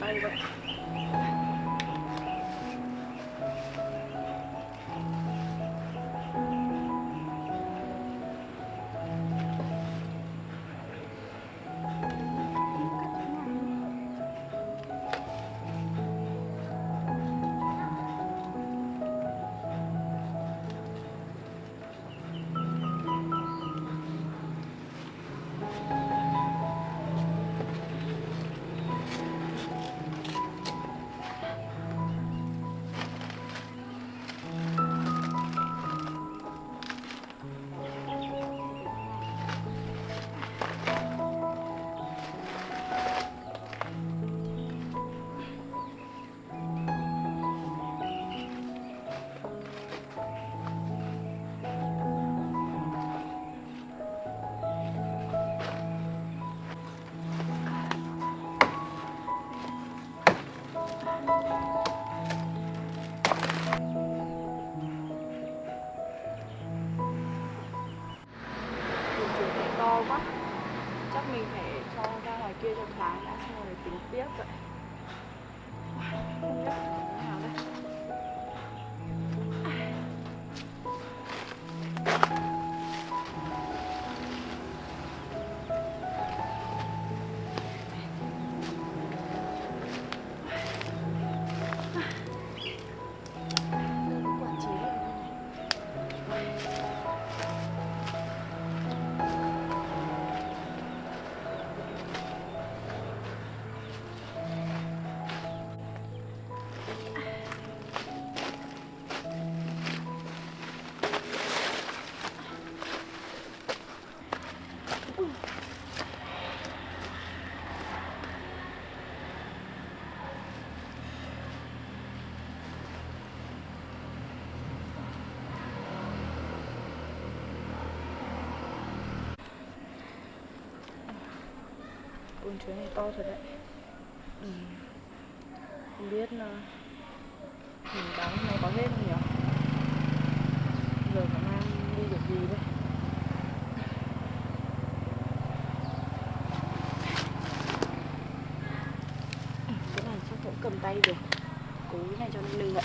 tay vậy. To quá, chắc mình phải cho ra ngoài kia cho thoáng đã, xong rồi tính tiếp vậy. Không biết thế nào đây. Quản chế rồi. Con chuối này to thật đấy. Không biết là mình bán hôm nay có hết không nhỉ? Giờ phải mang đi được gì đây? Cái này chắc cũng cầm tay được. Cố cái này cho nó lưng ạ.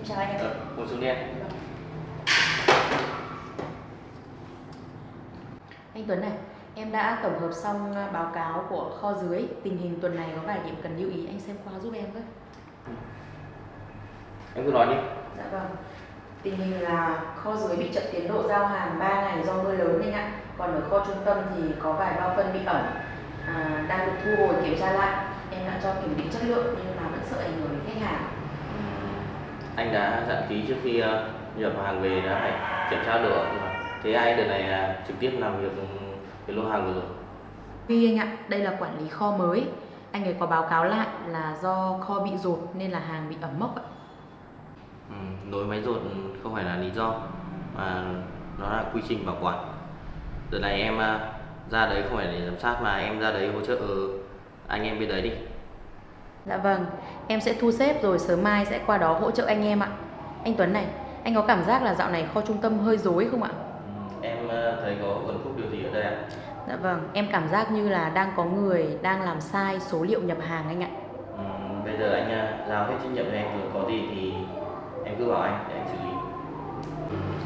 Chào anh ạ. Ngồi xuống đi em. Anh Tuấn này, em đã tổng hợp xong báo cáo của kho dưới. Tình hình tuần này có vài điểm cần lưu ý, anh xem qua giúp em với. Em cứ nói đi. Dạ vâng. Tình hình là kho dưới bị chậm tiến độ giao hàng 3 ngày do mưa lớn anh ạ. Còn ở kho trung tâm thì có vài bao phân bị ẩm, đang được thu hồi kiểm tra lại. Em đã cho kiểm định chất lượng nhưng mà vẫn sợ ảnh hưởng đến khách hàng. Anh đã dặn ký trước khi nhập hàng về đã phải kiểm tra độ. Thế ai đợt này trực tiếp làm việc cái lô hàng vừa rồi? Vì anh ạ, đây là quản lý kho mới. Anh ấy có báo cáo lại là do kho bị dột nên là hàng bị ẩm mốc ạ. Nối máy dột không phải là lý do, mà nó là quy trình bảo quản. Đợt này em ra đấy không phải để giám sát mà em ra đấy hỗ trợ anh em bên đấy đi. Dạ vâng, em sẽ thu xếp rồi sớm mai sẽ qua đó hỗ trợ anh em ạ. Anh Tuấn này, anh có cảm giác là dạo này kho trung tâm hơi rối không ạ? Em thấy có uẩn khúc điều gì ở đây ạ? Dạ vâng, em cảm giác như là đang có người đang làm sai số liệu nhập hàng anh ạ. Bây giờ anh giao hết trách nhiệm cho em rồi, có gì thì em cứ bảo anh để anh xử lý.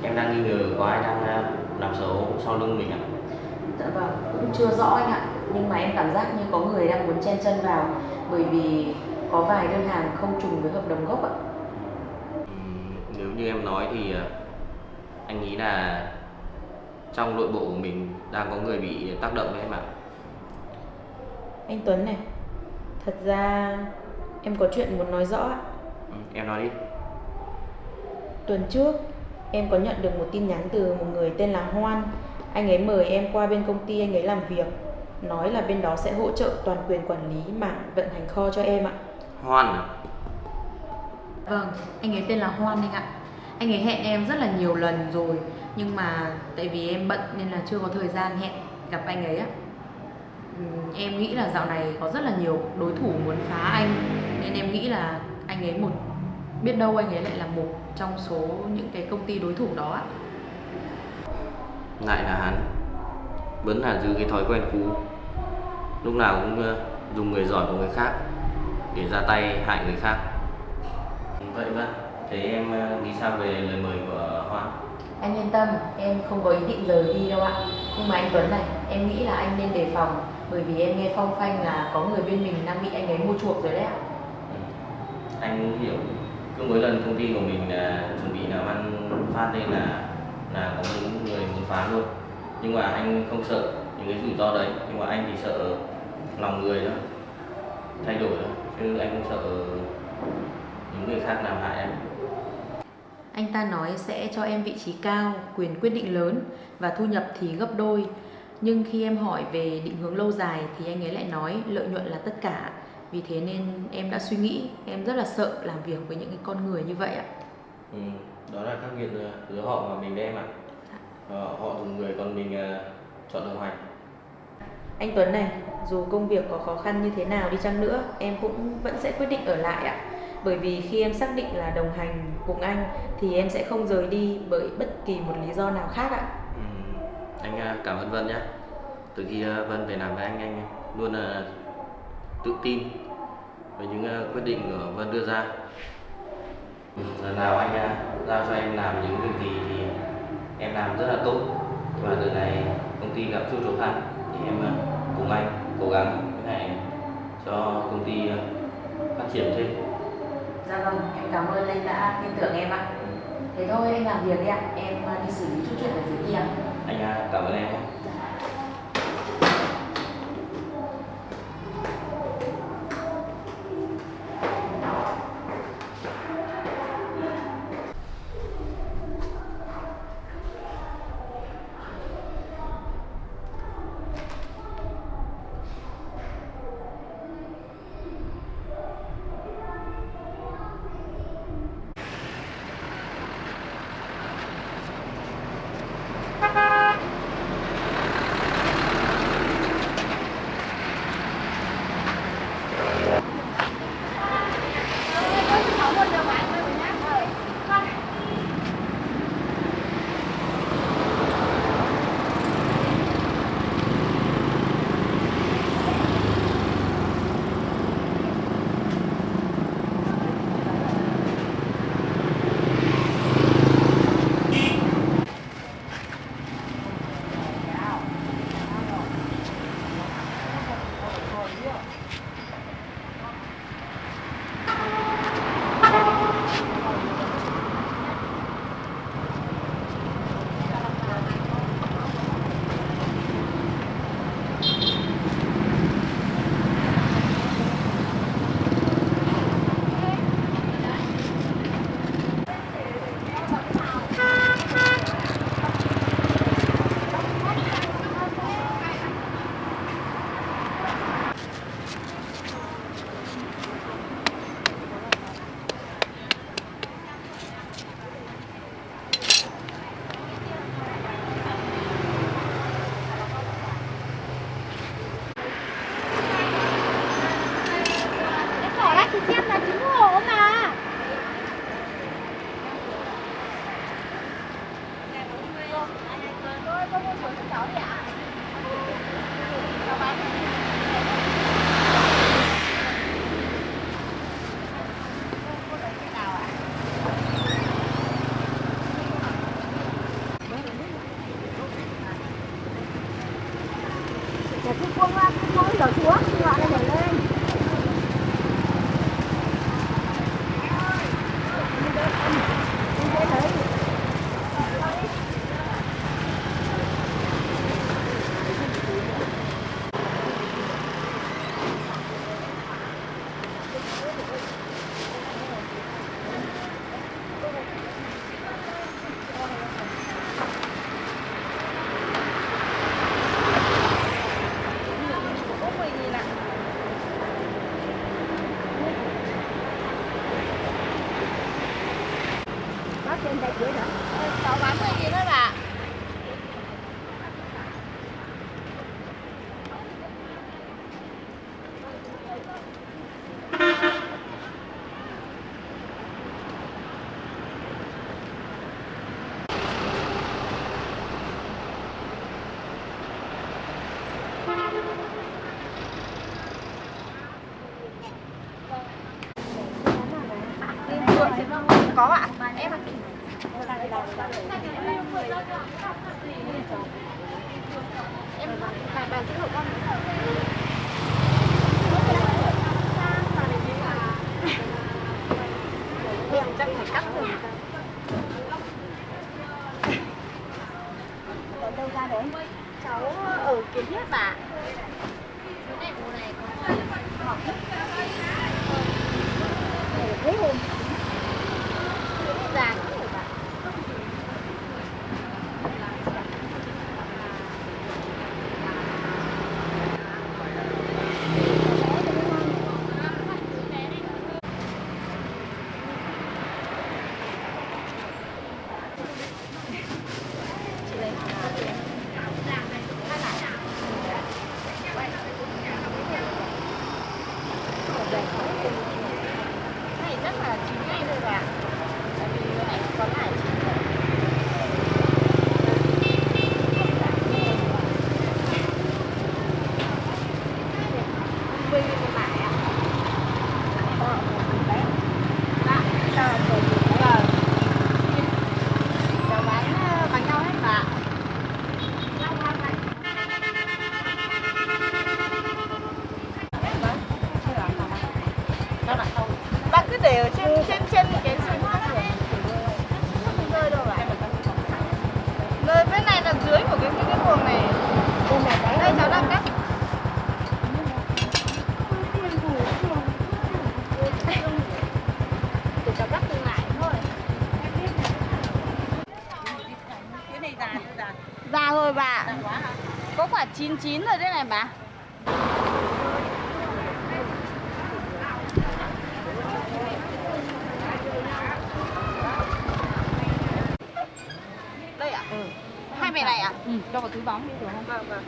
Em đang nghi ngờ có ai đang làm xấu sau lưng mình ạ. Dạ vâng, cũng chưa rõ anh ạ. Nhưng mà em cảm giác như có người đang muốn chen chân vào, bởi vì có vài đơn hàng không trùng với hợp đồng gốc ạ. Nếu như em nói thì anh nghĩ là trong nội bộ của mình đang có người bị tác động đấy em ạ. Anh Tuấn này, thật ra em có chuyện muốn nói rõ ạ. Em nói đi. Tuần trước, em có nhận được một tin nhắn từ một người tên là Hoan. Anh ấy mời em qua bên công ty anh ấy làm việc, nói là bên đó sẽ hỗ trợ toàn quyền quản lý mảng vận hành kho cho em ạ. Hoan à? Vâng, anh ấy tên là Hoan anh ạ. Anh ấy hẹn em rất là nhiều lần rồi, nhưng mà tại vì em bận nên là chưa có thời gian hẹn gặp anh ấy á. Em nghĩ là dạo này có rất là nhiều đối thủ muốn phá anh, nên em nghĩ là anh ấy biết đâu anh ấy lại là một trong số những cái công ty đối thủ đó ạ. Lại là hắn. Vẫn là giữ cái thói quen cũ, lúc nào cũng dùng người giỏi của người khác để ra tay hại người khác. Vậy Vân, thế em nghĩ sao về lời mời của Hoan? Anh yên tâm, em không có ý định rời đi đâu ạ. Nhưng mà anh Tuấn này, em nghĩ là anh nên đề phòng, bởi vì em nghe phong phanh là có người bên mình đang bị anh ấy mua chuộc rồi đấy ạ. Anh hiểu, cứ mỗi lần công ty của mình chuẩn bị làm ăn phát lên là có những người muốn phá luôn. Nhưng mà anh không sợ những cái rủi ro đấy, nhưng mà anh thì sợ lòng người đó thay đổi đó, chứ anh không sợ những người khác làm hại anh. Anh ta nói sẽ cho em vị trí cao, quyền quyết định lớn và thu nhập thì gấp đôi. Nhưng khi em hỏi về định hướng lâu dài thì anh ấy lại nói lợi nhuận là tất cả. Vì thế nên em đã suy nghĩ, em rất là sợ làm việc với những cái con người như vậy ạ. Đó là khác biệt giữa họ và mình đấy em ạ. Họ dùng người còn mình chọn đồng hành. Anh Tuấn này, dù công việc có khó khăn như thế nào đi chăng nữa, em cũng vẫn sẽ quyết định ở lại ạ. Bởi vì khi em xác định là đồng hành cùng anh thì em sẽ không rời đi bởi bất kỳ một lý do nào khác ạ. Anh cảm ơn Vân nhé. Từ khi Vân về làm với anh luôn tự tin với những quyết định của Vân đưa ra. Lần nào anh giao cho em làm những việc gì thì em làm rất là tốt. Và lần này công ty gặp chút khó khăn thì em cùng anh cố gắng để cho công ty phát triển thêm. Dạ vâng, em cảm ơn anh đã tin tưởng em ạ. Thế thôi anh làm việc đi ạ, em đi xử lý chút chuyện ở dưới kia. Anh cảm ơn em nhé. Để cứ cuông đổ xuống, ngọn này đổ lên. Trên đây dưới đó. Cháu bán 10.000 thôi bà. Có ạ. Em ạ. Em bà giữ hộ con. Em chắc phải cắt rồi. Ở đâu ra đấy? Cháu ở Kiến Thiết bà. Chỗ này mùa này có Thấy hồn. già rồi bà. Này chắc là 9 ngày rồi bà. Tại vì cái này có lại 9 rồi. Quê của bà ạ. Dạ, vâng. Cháu bán nhau hết bà. Bác cứ để ở trên cái sân khác rồi. Không rơi đâu ạ. Nơi bên này là dưới của cái buồng này. Đây cháu đang cắt. Để cháu cắt từng lại thôi. Cái này già chưa già? Già rồi bà. Già quá hả? Có quả 99 rồi đây này bà. Đây ạ? Ừ. Hai bề này ạ? Ừ, cho vào túi bóng đi được không? Vâng vâng.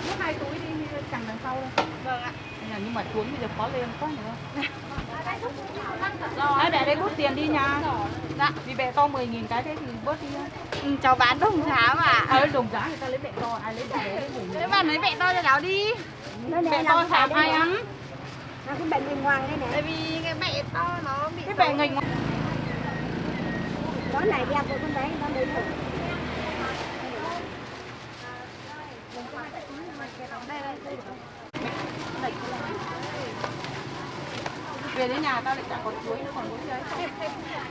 Lúc 2 túi đi chẳng đằng sau đâu. Vâng ạ. Nhưng mà cuốn bây giờ khó lên quá nữa. Để đây bút tiền đi nha. Dạ. Vì bẹ to 10.000 cái thế thì bớt đi. Cháu bán đồng giá mà. Đồng giá người ta lấy bẹ to, ai lấy bẹ bé lấy 10.000. Thế bà lấy bẹ to cho cháu đi. Bẹ to thả ai ăn? Nó cái bệnh bên ngoài đây này. Tại vì cái bẹ to nó bị Cái bẹ nghịch. Đó lại đeo của con đấy, nó lấy thử. Về đến nhà tao lại chẳng còn chuối nữa, còn muối đấy.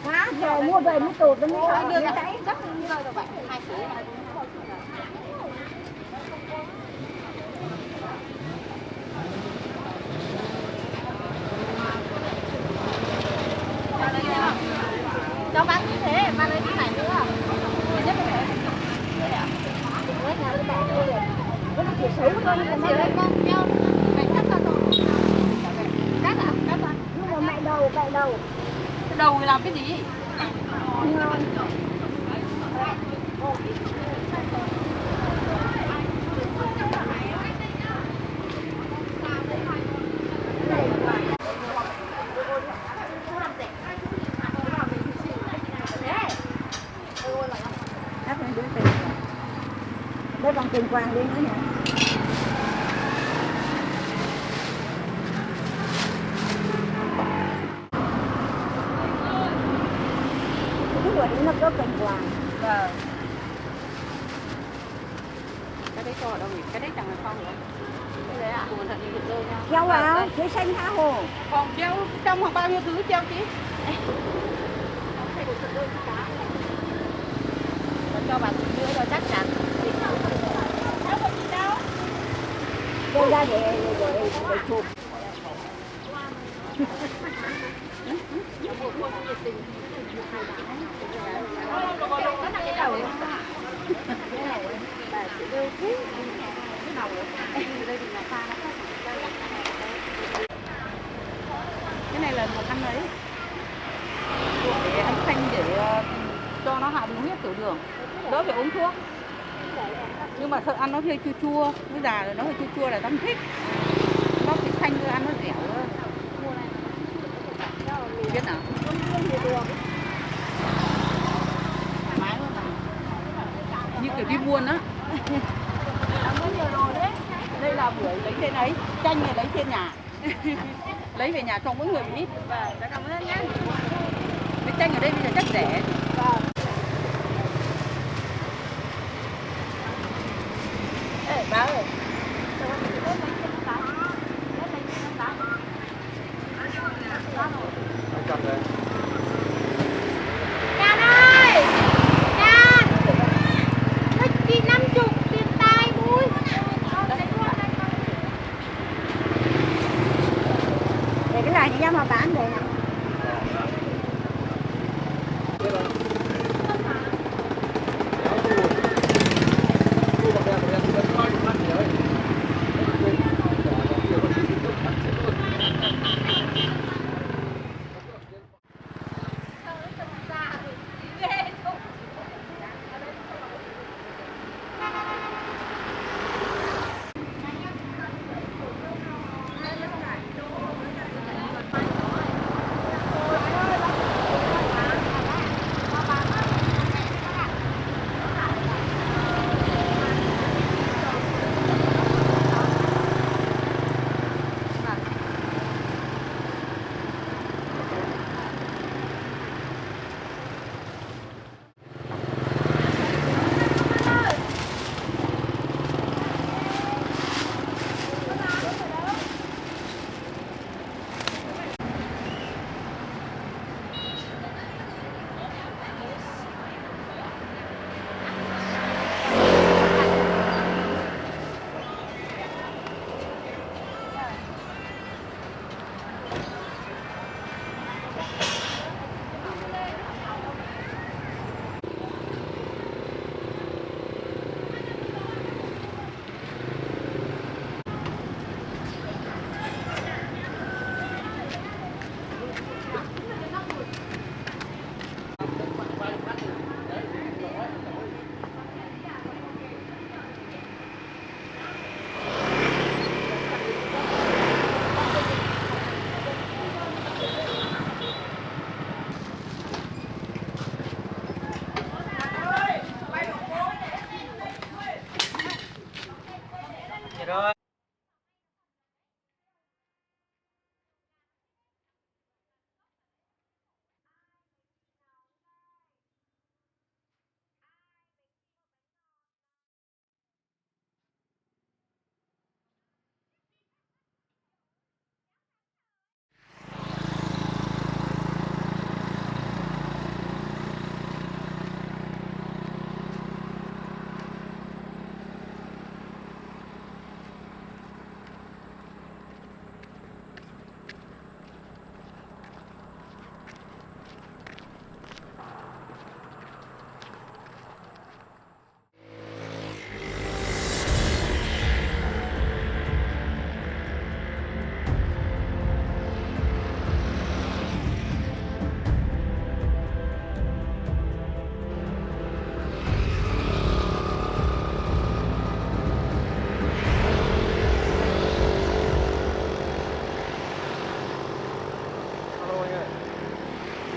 Quá, về mua về mới tụt nó mới khỏi đưa đưa cả đấy. chắc không rơi đâu bạn. Hai túi này. Cháu bán như thế, bán lấy cái này nữa. Nhất là thế. Đấy là cái bạn tôi này. Nó chỉ xấu thôi, nhưng mà Chỉ lấy con keo, phải cắt ra rồi. Cắt à? Cắt à? nhưng mà mẹ đầu. Cái đầu thì làm cái gì? Ngon. Đắp lên đứa tiền. Đây còn tiền quàng đi nữa nè. Cái quỷ nó có tiền quàng. Vâng. Cái đấy cho ở đâu nhỉ? Cái đấy chẳng là phong nữa. Cái đấy ạ? Buồn thật đi được đâu nha. Treo vào, chuối xanh tha hồ. Còn treo trong hoặc bao nhiêu thứ treo chứ? Cho bà đưa cho chắc chắn. Đưa ra để chụp. Cái này là một ăn đấy. Để ăn xanh để cho nó hạ đường huyết tiểu đường, đỡ phải uống thuốc. Nhưng mà sợ ăn nó hơi chua chua, nó già rồi nó hơi chua chua là Tâm thích. Nó thịt xanh thôi ăn nó dẻo hơn. Biết nào? Như kiểu đi buôn á. Đây là bưởi lấy trên ấy, chanh này lấy trên nhà. Lấy về nhà cho mỗi người một ít. Cảm ơn nhé. Cái chanh ở đây bây giờ rất rẻ. Ê, bà ơi. Nhàn ơi! Nhàn! Thích chị 50 tiền tai vui. Để cái này nha mà bán để này.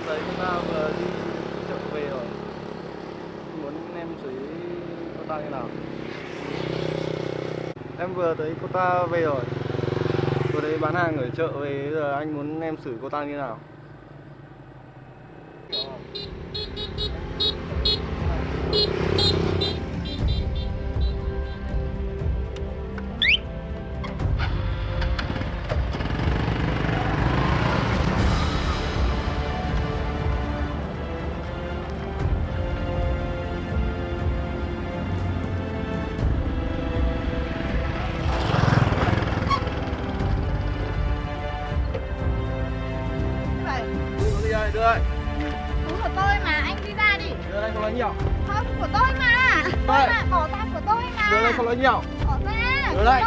Đấy, chúng ta vừa đi chợ về rồi. Muốn em xử lý cô ta như nào? Em vừa tới cô ta về rồi. Vừa đấy bán hàng ở chợ về, giờ anh muốn em xử cô ta như nào? nhậu. Không, của tôi mà. Tôi Đây. mà, bỏ ra của tôi mà. Đưa đây không nói nhậu. Bỏ ra, Đưa của đây.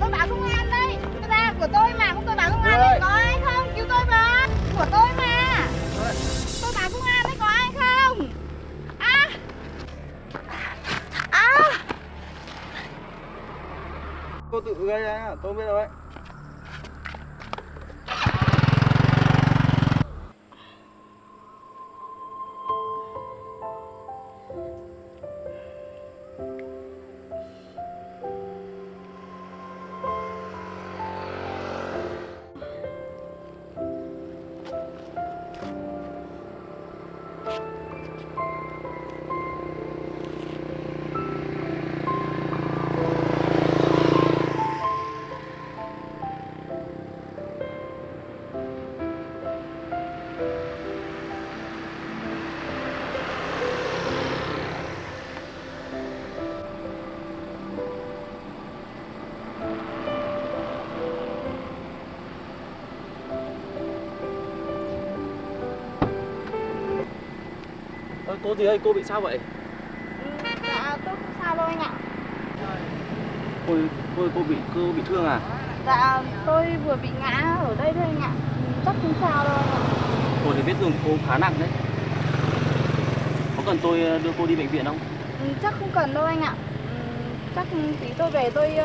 tôi báo công an đây. Đưa ra, của tôi mà, không tôi báo công an Đưa đây, đây. có ai không? Cứu tôi với. Của tôi mà. Đây. Tôi báo công an đấy, có ai không? À. À. Cô tự gây ra, tôi biết rồi đấy. Cô gì ơi, cô bị sao vậy? Dạ, tôi không sao đâu anh ạ. Cô bị thương à? Dạ, tôi vừa bị ngã ở đây thôi anh ạ. Chắc không sao đâu anh ạ. Cô thấy vết thương cô khá nặng đấy. Có cần tôi đưa cô đi bệnh viện không? Chắc không cần đâu anh ạ. Chắc tí tôi về tôi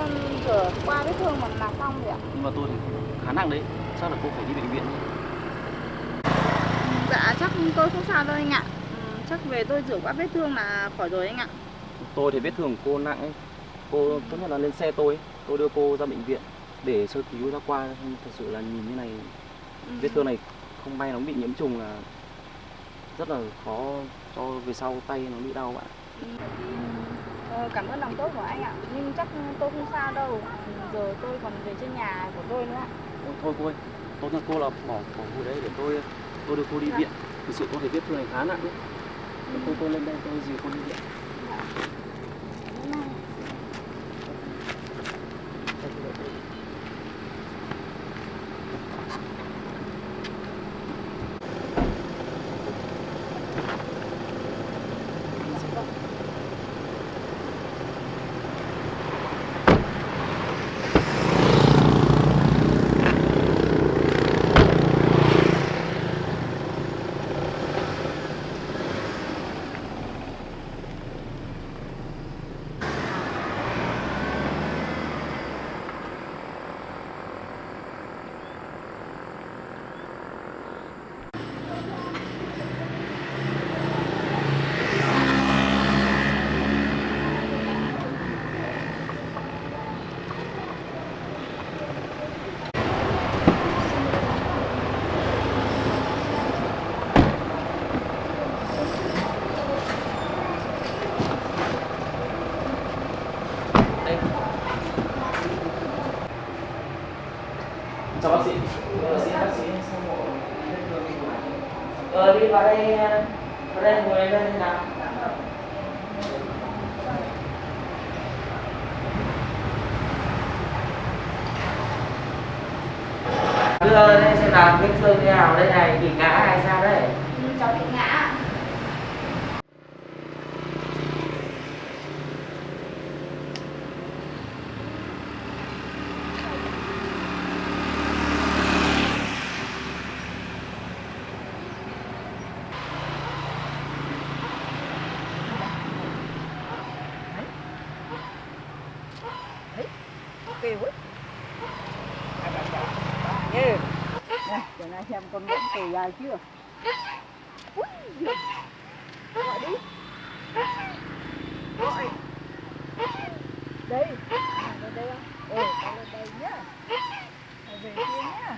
rửa qua vết thương mà là xong rồi ạ. Nhưng mà tôi thì khá nặng đấy, chắc là cô phải đi bệnh viện. Dạ, chắc tôi không sao đâu anh ạ. Chắc về tôi rửa qua vết thương là khỏi rồi anh ạ. Tôi thì vết thương của cô nặng ấy. Cô tốt nhất là lên xe tôi đưa cô ra bệnh viện để sơ cứu ra qua. Thật sự là nhìn như này, vết thương này không may nó bị nhiễm trùng là rất là khó cho về sau tay nó bị đau bạn. Cảm ơn lòng tốt của anh ạ. Nhưng chắc tôi không sao đâu. Giờ tôi còn về trên nhà của tôi nữa ạ. Thôi cô ơi, tốt nhất cô là bỏ cô đấy để tôi đưa cô đi viện. Thực sự tôi thấy vết thương này khá nặng đấy. Tôi lên đây tôi dìu cô đi viện. Chào bác sĩ. Bác sĩ Đi vào đây ngồi lên đây nào. Đưa đây xem nào, vết thương thế nào đây này, bị ngã hay sao đấy? Cháu bị ngã. Kêu ấy. Như. Nè, giờ này xem con vẫn kề dài chưa? Ui giời. Gọi đi. Gọi. Đây. Lên đây không? Con lên đây nhá. Con về kia nhá.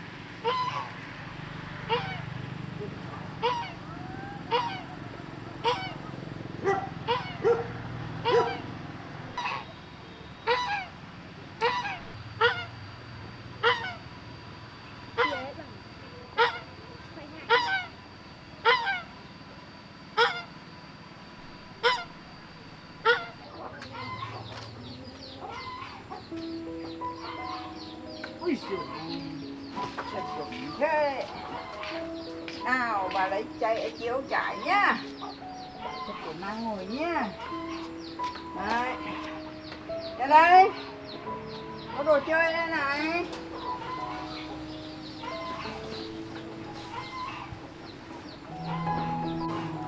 Ui giời. Chân rụng thế. Nào bà lấy chai chiếu trải nhá. Của mang ngồi nhá. Đấy. Ra đây. Có đồ chơi đây này.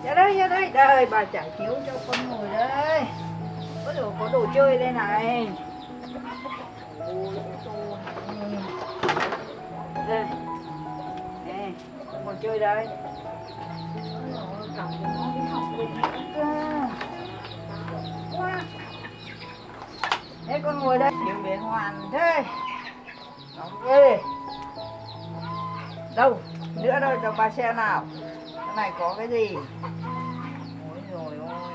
Ra đây. Đây, bà trải chiếu cho con ngồi đây. Có đồ chơi đây này. Ôi, đây. Nè, con chơi đây. Ôi, cặp của nó đi học cùng nữa. Wow. Thế con ngồi đây. Điều biến hoàn thế. Nóng ghê. Đâu? Nữa đâu cho bà xem nào. Cái này có cái gì? Ôi rồi ôi.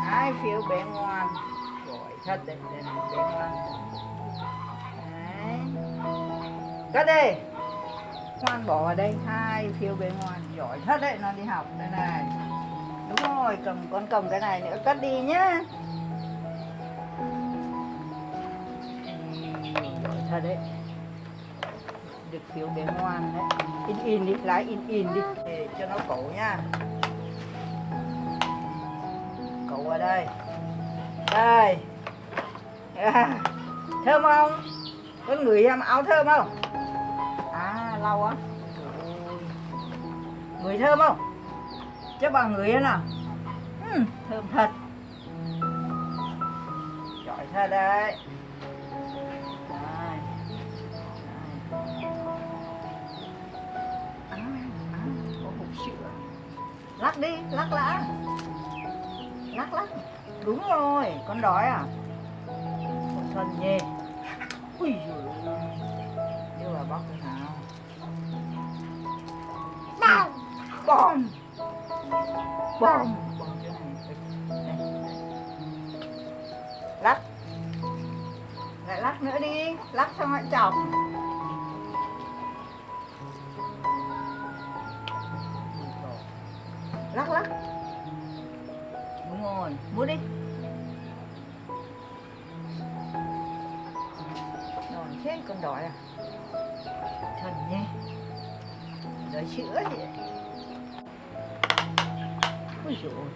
Hai phiếu bé ngoan. Giỏi thật đấy. Đây này bé ngoan. Đấy. Cất đi. Ngoan bỏ vào đây. Hai phiếu bé ngoan. Giỏi thật đấy. Nó đi học. Đây này. Đúng rồi. Con cầm cái này nữa. Cất đi nhá. Giỏi thật đấy. Được phiếu bé ngoan đấy. In đi, lái in đi để cho nó cổ nha. Cổ ở đây. Đây. Thơm không? Con ngửi em áo thơm không? À, lau á. Ngửi thơm không? Cho bà ngửi nào. Thơm thật. Giỏi thật đấy. Lắc đi, lắc lã. Lắc. Đúng rồi, con đói à? Con thân nhê. Ui giời ơi. Yêu là bóc thế nào? Bom. Bom cái này. Đây. Lắc. Lại lắc nữa đi. Lắc xong lại chọc. Lắc. Đúng rồi, mua đi. Rồi thế con đói à? Thần nhé. Đói sữa gì vậy? Ôi dồi ôi.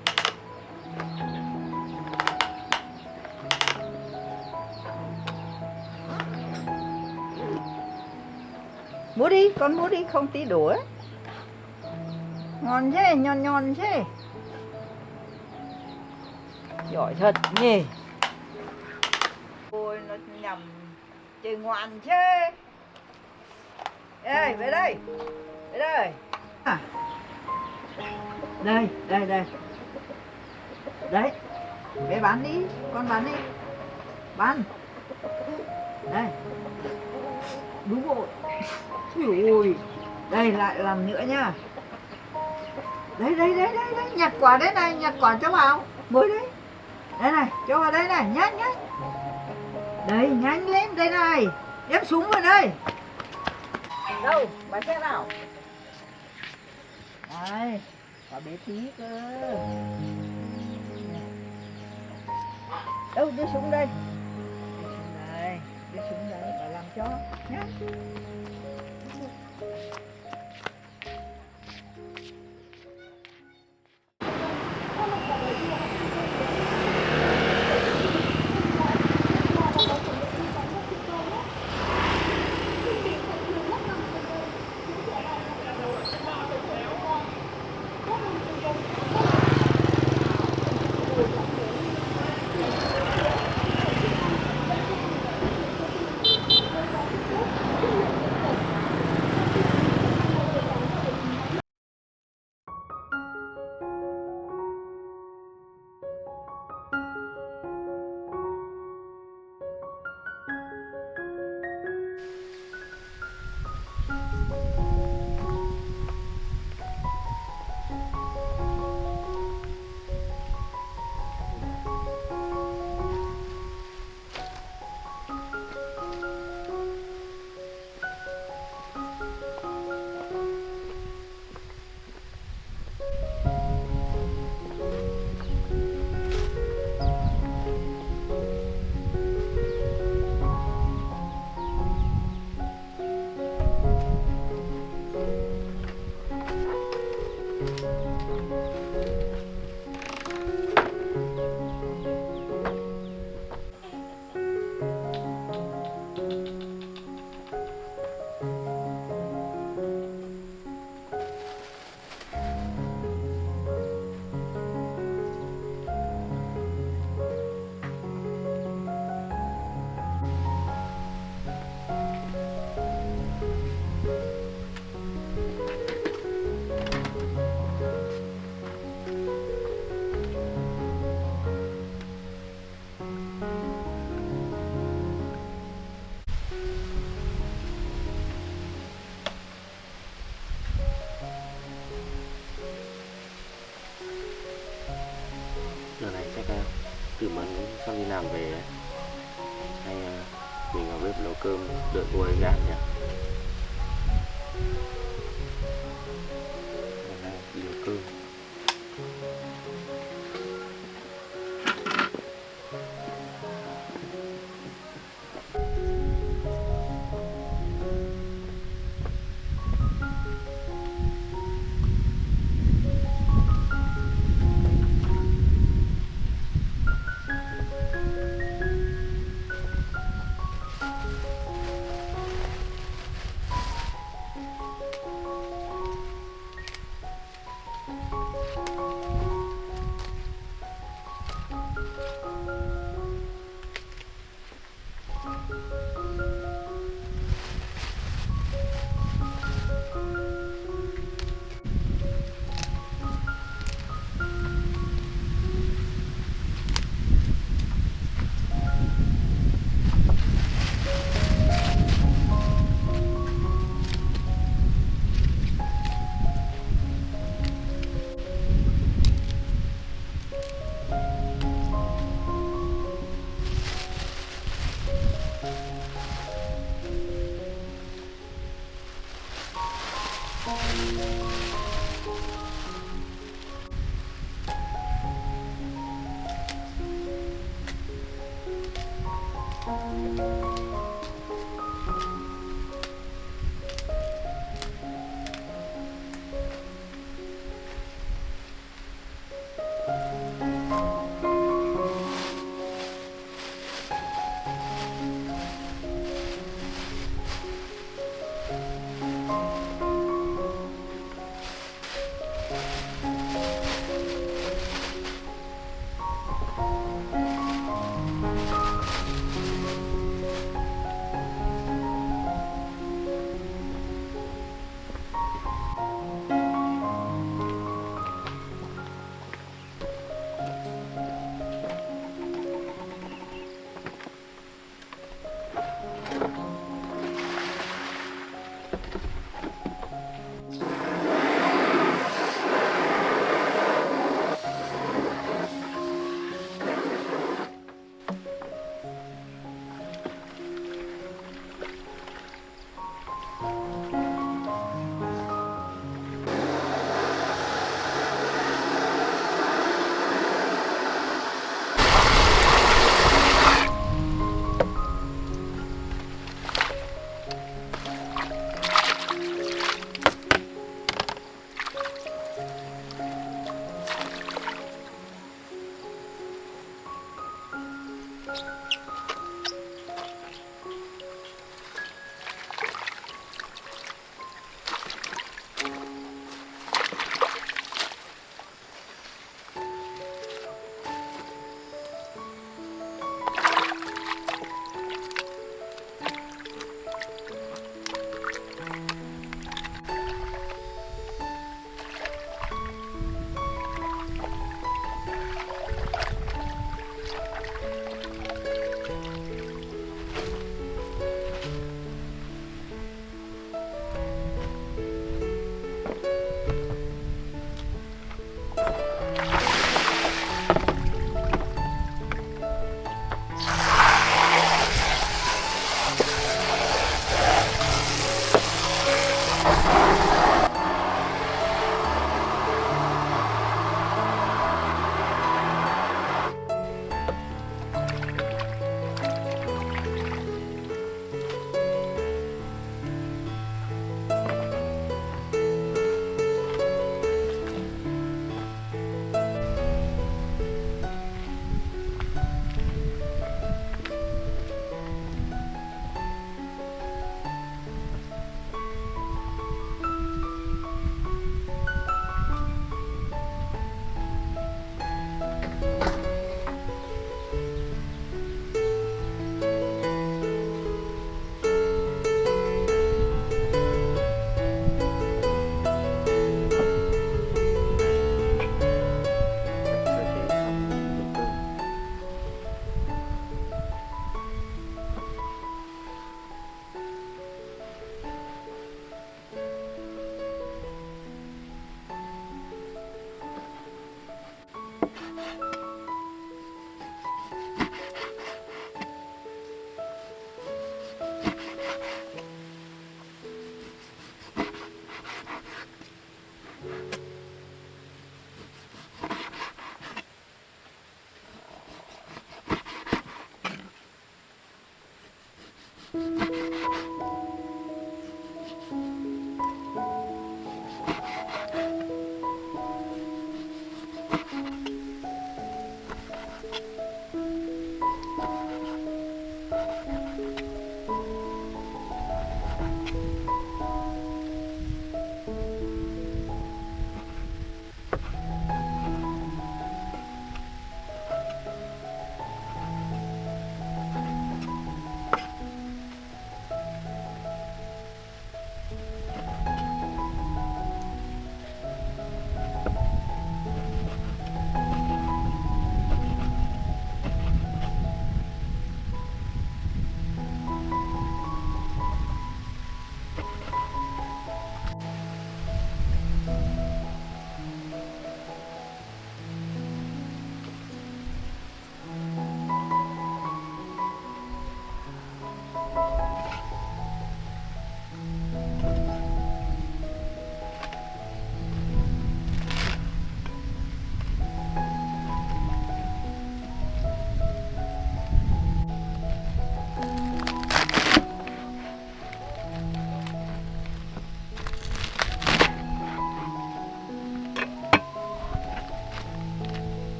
Mua đi, con mua đi, không tí đổ ấy. Ngon thế, nhon thế. Giỏi thật nhỉ. Ôi nó nhầm. Chơi ngoan thế. Ê, về đây. Về đây. À. Đây. Đấy. Bé bán đi, con bán đi. Bán. Đây. Đúng rồi. Ui. Đây lại làm nữa nhá. Đây, nhặt quả đấy này, nhặt quả cho vào. Mới đấy. Đây này, cho vào đây này, nhanh. Đây, nhanh lên, đây này. Ép súng vào đây. Đâu, bà xem nào. Đây, quả bé tí cơ. Đâu, đưa súng đây. Đưa súng đây, bà làm cho. Nhá. nấu cơm đợi cô ấy về nhé. Đây này, liều cơm.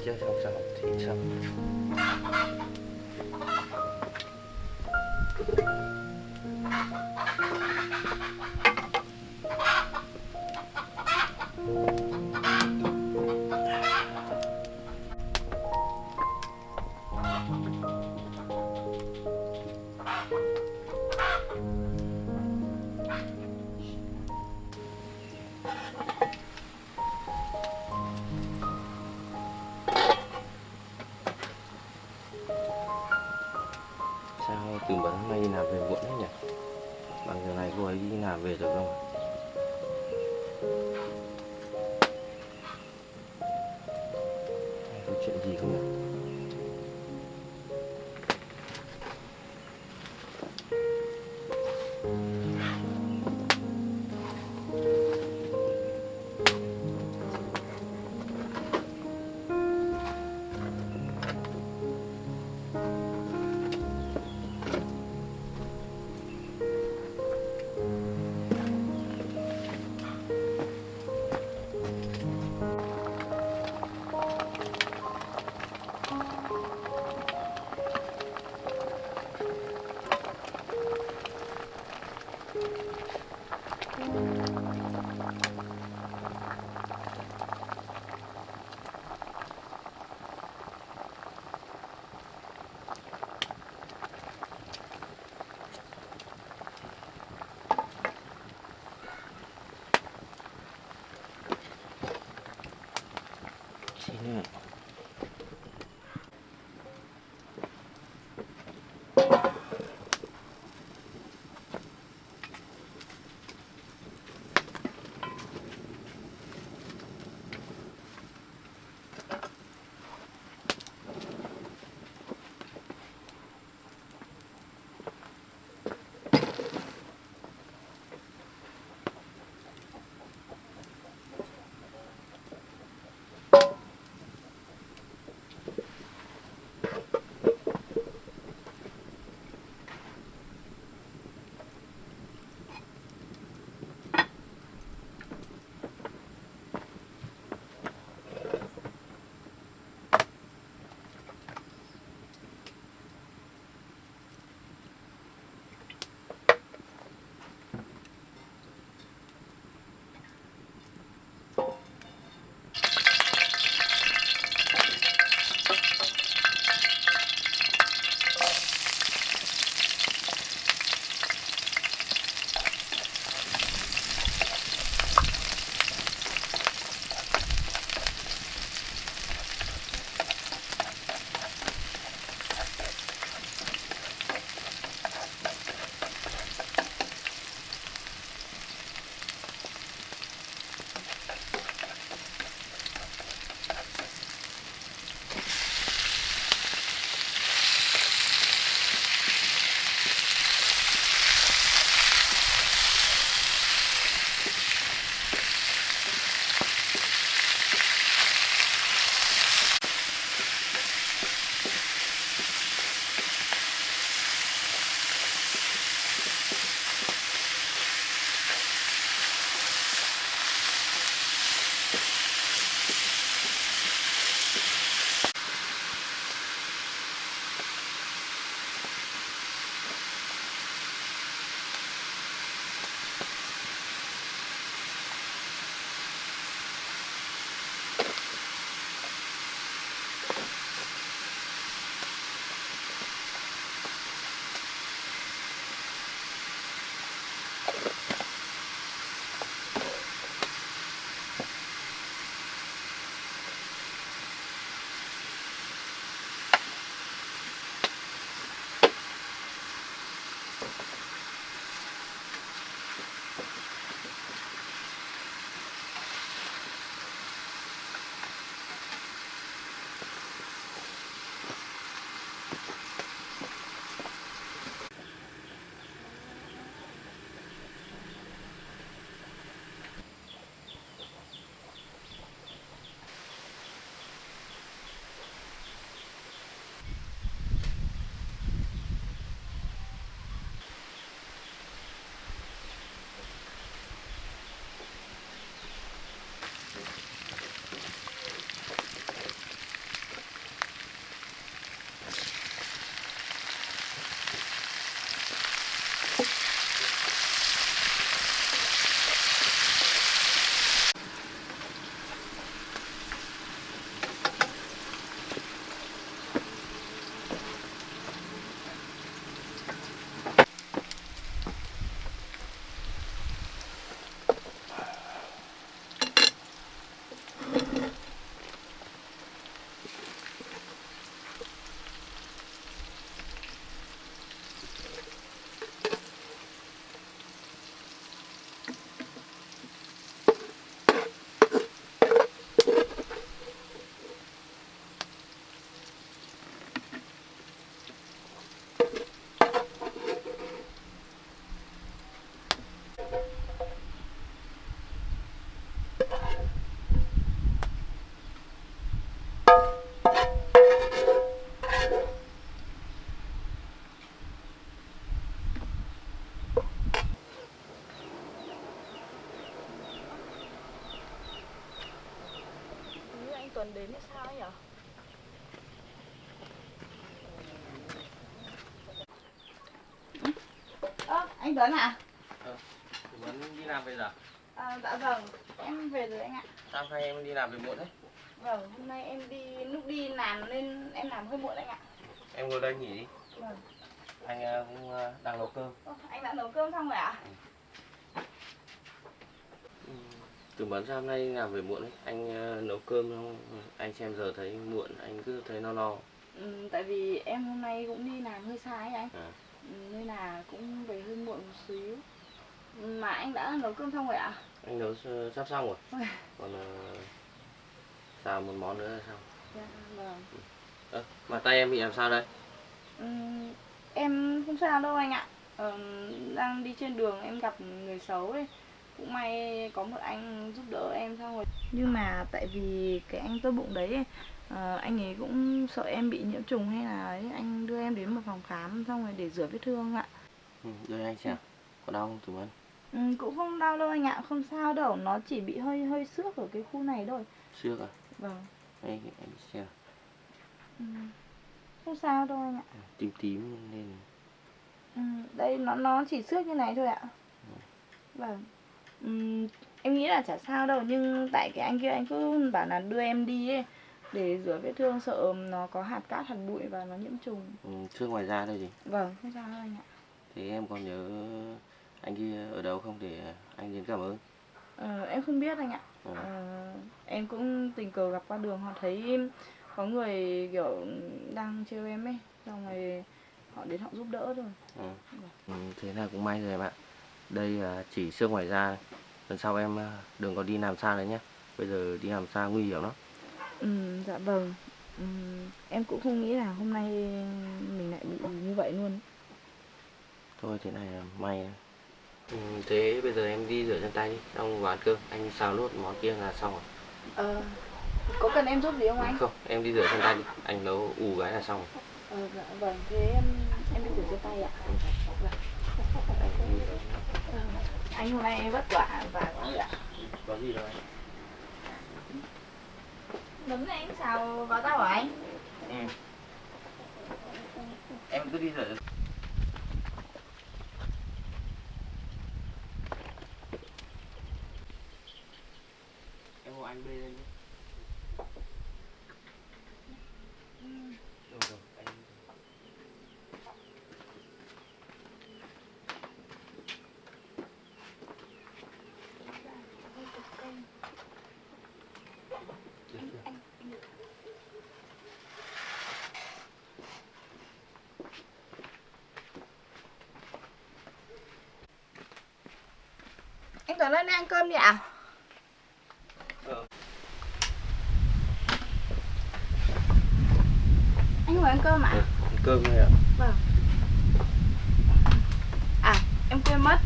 chưa xong xong thì xong. Sao từ bữa hôm nay đi làm về muộn thế nhỉ? Bằng giờ này cô ấy đi làm về được không? chuyện gì không nhỉ? Chính ạ. Tuấn đến là sao ấy nhở? Anh Tuấn à? Vẫn đi làm bây giờ. Dạ vâng, em về rồi anh ạ. Sao hai em đi làm về muộn thế? Vâng, hôm nay em lúc đi làm nên em làm hơi muộn anh ạ. Em ngồi đây nghỉ đi. Vâng. Anh cũng đang nấu cơm. Anh đã nấu cơm xong rồi ạ? Từ bữa sáng hôm nay làm về muộn ấy, anh nấu cơm không? Anh xem giờ thấy muộn, anh cứ thấy no. Tại vì em hôm nay cũng đi làm hơi xa ấy anh. À. Nên là cũng về hơi muộn một xíu. Mà anh đã nấu cơm xong rồi ạ? Anh nấu sắp xong rồi. Còn xào một món nữa là xong. Dạ, vâng. Mà tay em bị làm sao đây? Em không sao đâu anh ạ. Đang đi trên đường em gặp người xấu ấy. Cũng may có một anh giúp đỡ em xong rồi. Nhưng mà tại vì cái anh tốt bụng đấy ấy, anh ấy cũng sợ em bị nhiễm trùng hay là ấy, anh đưa em đến một phòng khám xong rồi để rửa vết thương ạ. Đưa anh xem. Có đau không Tùng Ân? Cũng không đau đâu anh ạ, không sao đâu, nó chỉ bị hơi xước ở cái khu này thôi. Xước à? Vâng. Đây em xem. Không sao đâu anh ạ. Tím tím nên. Đây nó chỉ xước như này thôi ạ. Vâng. Em nghĩ là chả sao đâu, nhưng tại cái anh kia anh cứ bảo là đưa em đi ấy để rửa vết thương, sợ nó có hạt cát hạt bụi và nó nhiễm trùng. Xước ngoài da đây gì? Vâng, không sao đâu anh ạ. Thế em còn nhớ anh kia ở đâu không để anh đến cảm ơn? Em không biết anh ạ. Em cũng tình cờ gặp qua đường, họ thấy có người kiểu đang trêu em ấy, xong rồi họ đến họ giúp đỡ thôi. Thế là cũng may rồi em ạ. Đây chỉ xước ngoài da. Lần sau em đừng có đi làm xa nữa nhé. Bây giờ đi làm xa nguy hiểm lắm. Dạ vâng. Em cũng không nghĩ là hôm nay mình lại bị như vậy luôn. Thôi thế này là may. Thế bây giờ em đi rửa chân tay đi, xong vào ăn cơm. Anh xào nốt món kia là xong rồi. Có cần em giúp gì không anh? Không, em đi rửa chân tay đi. Anh nấu ủ cái là xong rồi. Dạ vâng, thế em đi rửa chân tay ạ. Vâng. Anh hôm nay vất vả và quá ạ. Có gì đâu anh. Nấm này anh xào vào tao hả anh? Em cứ đi rửa. Em hộ anh bê lên nhé. Rồi, anh... Anh Tuấn lên ăn cơm đi ạ. Anh ngồi ăn cơm ạ? Ăn cơm thôi ạ. Vâng. Em quên mất,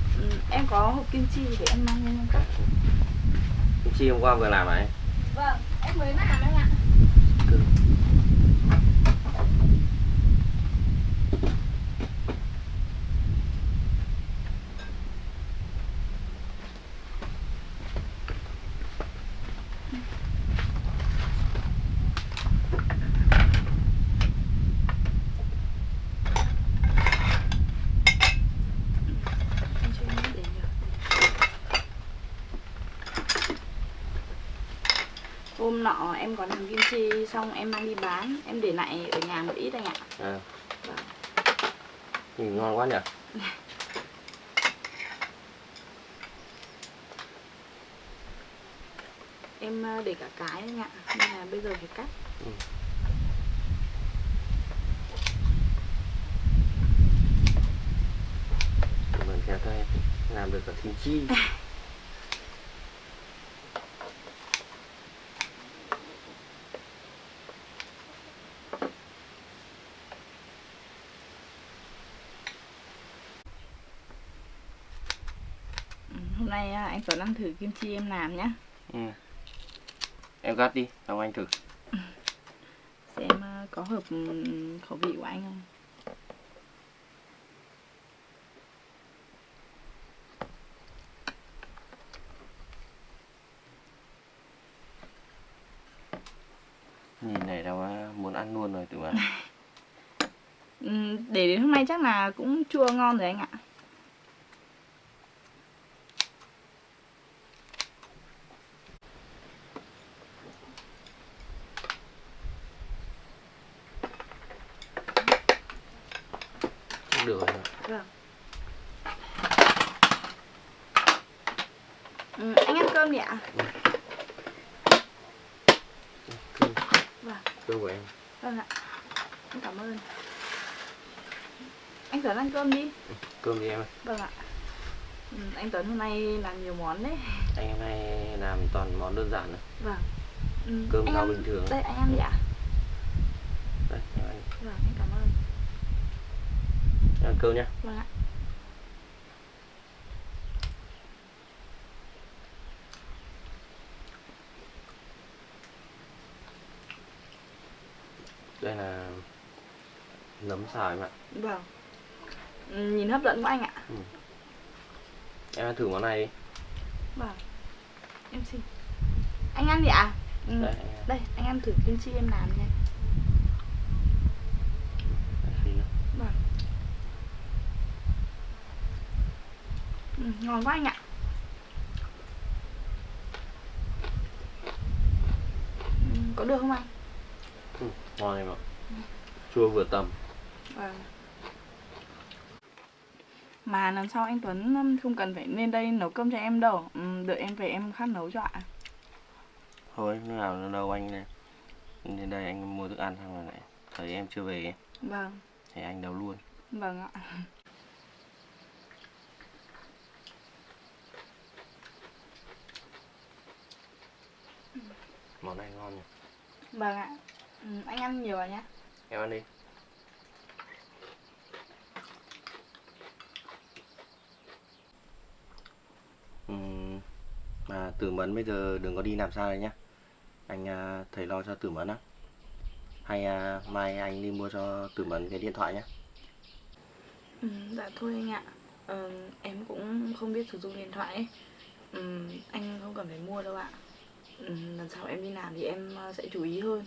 em có hộp kim chi để em mang lên ăn. Kim chi hôm qua vừa làm à? Vâng, em mới làm anh ạ. Hôm nọ em có làm kim chi xong em mang đi bán, em để lại ở nhà một ít anh ạ. Vâng. Nhìn ngon quá nhỉ? Em để cả cái anh ạ, nên là bây giờ phải cắt. Cảm ơn khéo tay làm được cả kim chi. Hôm nay anh Tuấn ăn thử kim chi em làm nhá. Em gắp đi, xong anh thử. Xem có hợp khẩu vị của anh không. ăn luôn rồi tử mẫn. Để đến hôm nay chắc là cũng chua ngon rồi anh ạ. Được rồi. Vâng. Anh ăn cơm đi ạ? Cơm. Vâng. Cơm của em. Vâng ạ. Em cảm ơn. Anh Tuấn ăn cơm đi. Cơm đi em ơi. Vâng ạ. Anh Tuấn hôm nay làm nhiều món đấy. Anh hôm nay làm toàn món đơn giản thôi. Vâng. Cơm anh rau ăn... bình thường. Đây anh ăn đi ạ. Đây, em ăn. Vâng, em cảm ơn. Em ăn cơm nhá. Vâng ạ. Đây là nấm xào em ạ. Vâng. Nhìn hấp dẫn quá anh ạ. Em ăn thử món này đi. Vâng. Em xin. Anh ăn đi ạ? Đây, anh ăn. Đây, anh ăn thử kim chi em làm nha. Vâng. Ngon quá anh ạ. Có được không anh? Ngon em ạ. Chua vừa tầm. Vâng. Mà lần sau anh Tuấn không cần phải lên đây nấu cơm cho em đâu. Đợi em về em khát nấu cho ạ. Thôi, lúc nào đâu anh này. Đến đây anh mua thức ăn xong rồi lại thấy em chưa về ấy. Vâng. Thì anh nấu luôn. Vâng ạ. Món này ngon nhỉ. Vâng ạ. Anh ăn nhiều vào nhá. Em ăn đi. Mà Tử Mẫn bây giờ đừng có đi làm sao đấy nhá. Anh thầy lo cho Tử Mẫn á. Hay mai anh đi mua cho Tử Mẫn cái điện thoại nhá. Dạ thôi anh ạ. Em cũng không biết sử dụng điện thoại ấy. Anh không cần phải mua đâu ạ. Lần sau em đi làm thì em sẽ chú ý hơn.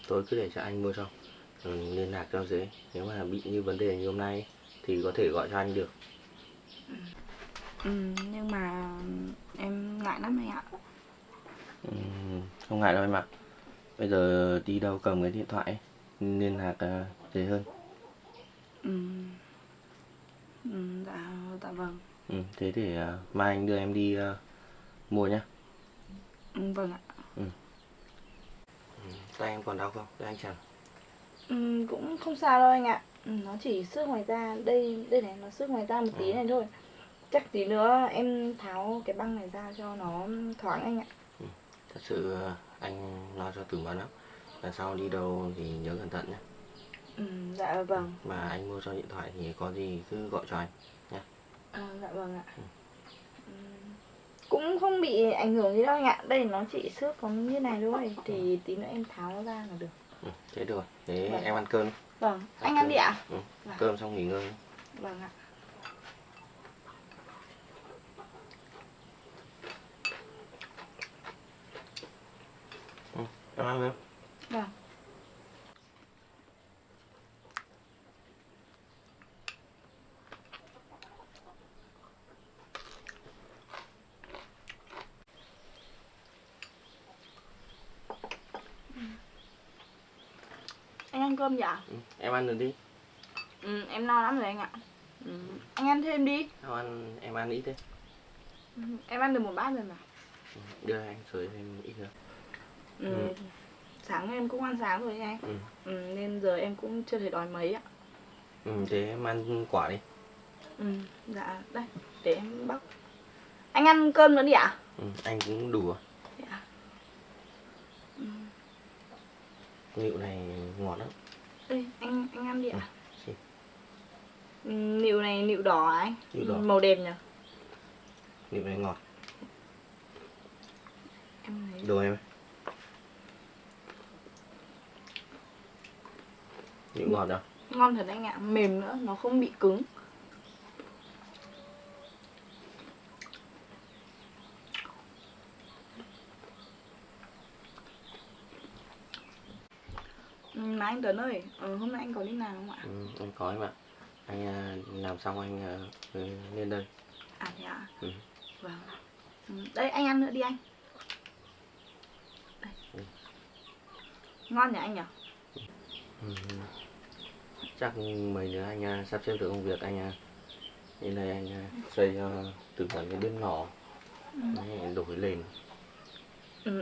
Tôi cứ để cho anh mua cho. Liên lạc cho dễ. Nếu mà bị như vấn đề như hôm nay ấy, thì có thể gọi cho anh được. Nhưng mà em ngại lắm anh ạ. Không ngại đâu em ạ. Bây giờ đi đâu cầm cái điện thoại ấy, liên lạc dễ hơn. Dạ vâng. Thế để mai anh đưa em đi mua nhá. Vâng ạ. Tay em còn đau không? Để anh chào. Cũng không sao đâu anh ạ. Nó chỉ xước ngoài da. Đây này, nó xước ngoài da một tí này thôi. Chắc tí nữa em tháo cái băng này ra cho nó thoáng anh ạ. Thật sự anh lo cho Tử Mẫn lắm. Lần sau đi đâu thì nhớ cẩn thận nhé. Dạ vâng. Mà anh mua cho điện thoại thì có gì cứ gọi cho anh nhé. Dạ vâng ạ. Cũng không bị ảnh hưởng gì đâu anh ạ. Đây nó chỉ xước có như này thôi. Thì tí nữa em tháo nó ra là được. Thế được rồi. Thế Vâng. em ăn cơm. Vâng. Anh ăn đi ạ? Vâng. Cơm xong nghỉ ngơi. Vâng ạ. Em ăn không? Vâng. Anh ăn cơm dạ? Em ăn rồi đi. Em no lắm rồi anh ạ. Anh ăn thêm đi. Không em ăn ít thế. Em ăn được một bát rồi mà. Đưa anh sới thêm ít nữa. Sáng em cũng ăn sáng rồi anh. Nên giờ em cũng chưa thể đói mấy ạ. Thế em ăn quả đi. Dạ, đây, để em bóc. Anh ăn cơm nữa đi ạ? Anh cũng đủ rồi. Dạ. Nịu này ngọt lắm. Đây, anh ăn đi ạ. Xin. Nịu này nịu đỏ à anh? Nịu đỏ. Màu đẹp nhỉ? Nịu này ngọt. Em thấy Đồ em. Nịu ngọt đâu? ngon thật anh ạ, mềm nữa, nó không bị cứng. Này anh Tuấn ơi, hôm nay anh có đi làm không ạ? Anh có em ạ. Anh làm xong anh lên đây. À thế ạ? Ừ. Vâng. Đây anh ăn nữa đi anh. Đây. Ngon nhỉ anh nhỉ? Chắc mấy nữa anh sắp xếp được công việc anh lên đây anh xây từ phần cái bếp lò anh đổi lên.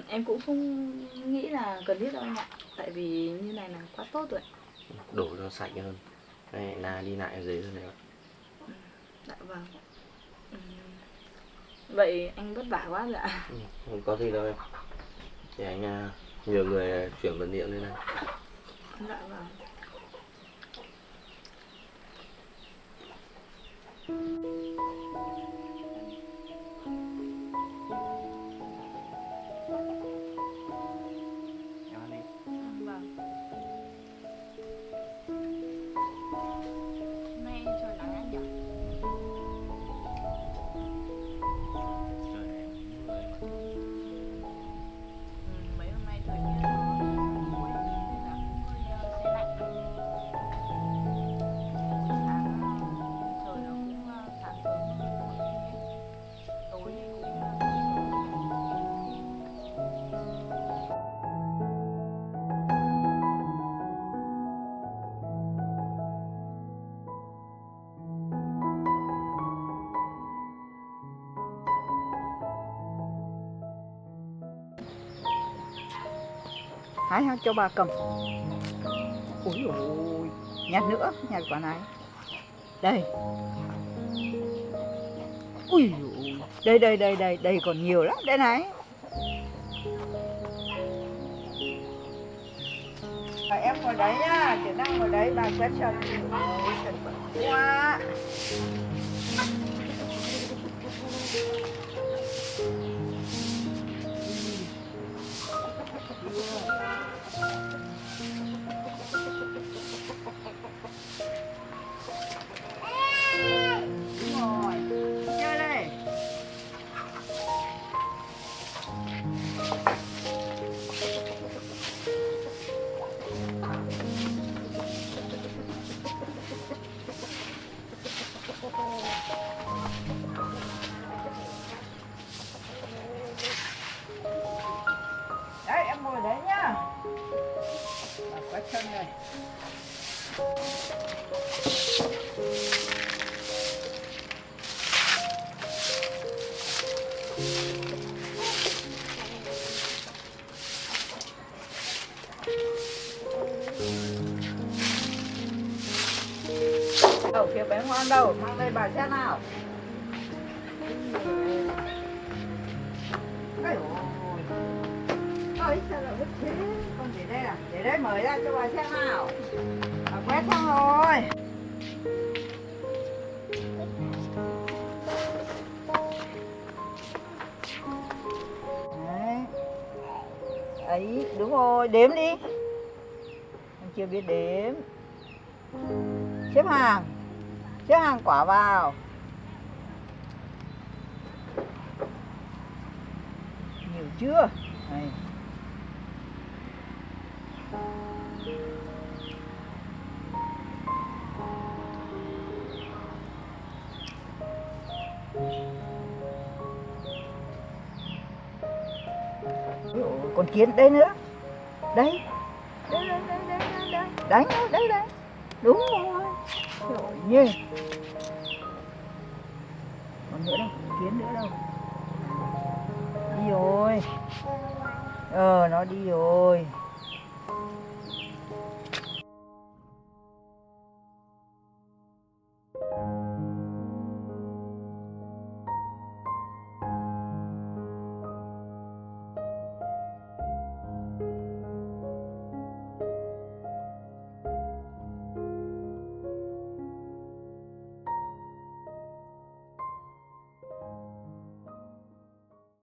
Em cũng không nghĩ là cần thiết đâu anh ạ. Tại vì như này là quá tốt rồi. Đổ cho sạch hơn. Này là đi lại dễ hơn này ạ. Dạ vâng. Vậy anh vất vả quá rồi ạ. Không có gì đâu em. Thì anh nhờ người chuyển vật liệu lên này. Dạ vâng. Em ăn đi. Vâng. Hôm nay trời nắng anh nhỉ? Trời này mưa em ạ. Mấy hôm nay thời tiết nó chuyển sang muối nên là cũng hơi se lạnh. Sáng trời nó cũng sáng sớm tối thì cũng sớm. Hái cho bà cầm. Ui ôi, nhặt nữa, nhặt quả này. Đây. Ui ôi, đây còn nhiều lắm, đây này. Em ngồi đấy nhá, chị đang ngồi đấy, bà quét chân. Ôi, chân bẩn quá. Đúng rồi, chơi đây. Đấy, em ngồi đấy nhá. Bà quét chân này. Đâu kia bé ngoan đâu, mang đây bà xem nào. Ôi ôi. Ôi sao lại vứt thế? Con để đây à? Để đây mở ra cho bà xem nào. Bà quét xong rồi. Đấy. Ấy, đúng rồi, đếm đi. Anh chưa biết đếm. Xếp hàng quả vào. Nhiều chưa? Này. Còn kiến đây nữa. Đây. Đây. Đánh đâu, đây. Đúng rồi. Trời như. Còn nữa đâu, kiến nữa đâu. Đi rồi. Nó đi rồi.